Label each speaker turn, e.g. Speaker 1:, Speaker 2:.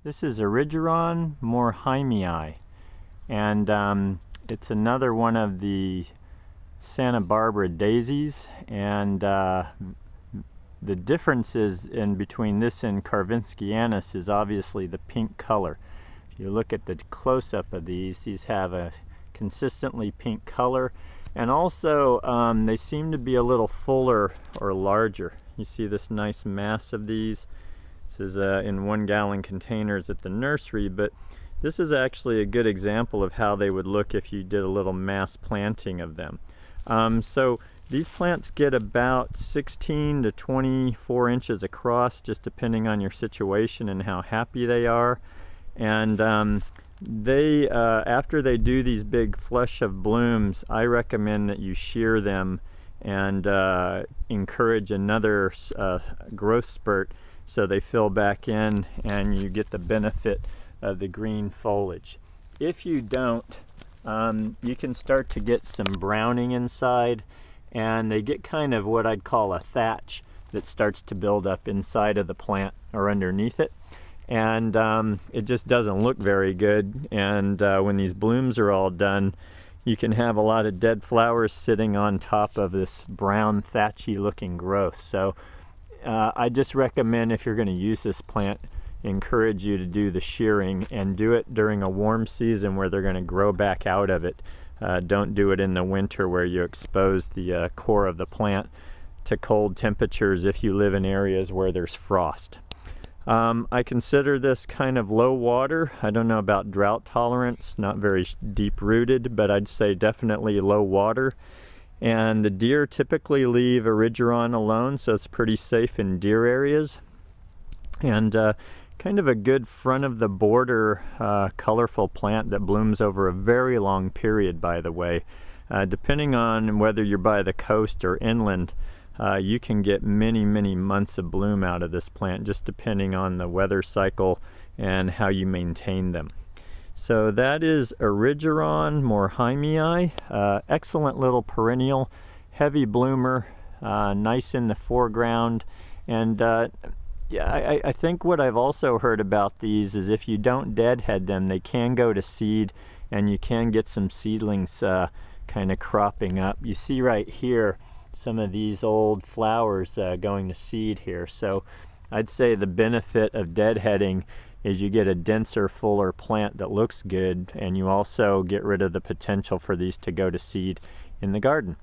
Speaker 1: This is Erigeron Moerheimii, and it's another one of the Santa Barbara daisies, and the difference is in between this and karvinskianus is obviously the pink color. If you look at the close-up of these have a consistently pink color, and also they seem to be a little fuller or larger. You see this nice mass of these. This is in 1 gallon containers at the nursery, but this is actually a good example of how they would look if you did a little mass planting of them. So these plants get about 16 to 24 inches across, just depending on your situation and how happy they are. And after they do these big flush of blooms, I recommend that you shear them and encourage another growth spurt so they fill back in and you get the benefit of the green foliage. If you don't, you can start to get some browning inside, and they get kind of what I'd call a thatch that starts to build up inside of the plant or underneath it, and it just doesn't look very good. And when these blooms are all done, you can have a lot of dead flowers sitting on top of this brown thatchy looking growth. So I just recommend, if you're going to use this plant, encourage you to do the shearing, and do it during a warm season where they're going to grow back out of it. Don't do it in the winter where you expose the core of the plant to cold temperatures if you live in areas where there's frost. I consider this kind of low water. I don't know about drought tolerance, not very deep rooted, but I'd say definitely low water. And the deer typically leave Erigeron alone, so it's pretty safe in deer areas. And kind of a good front of the border colorful plant that blooms over a very long period, by the way. Depending on whether you're by the coast or inland, you can get many months of bloom out of this plant, just depending on the weather cycle and how you maintain them. So that is Erigeron Moerheimii. Excellent little perennial, heavy bloomer, nice in the foreground. And yeah, I think what I've also heard about these is if you don't deadhead them, they can go to seed, and you can get some seedlings kind of cropping up. You see right here some of these old flowers going to seed here. So I'd say the benefit of deadheading is you get a denser, fuller plant that looks good, and you also get rid of the potential for these to go to seed in the garden.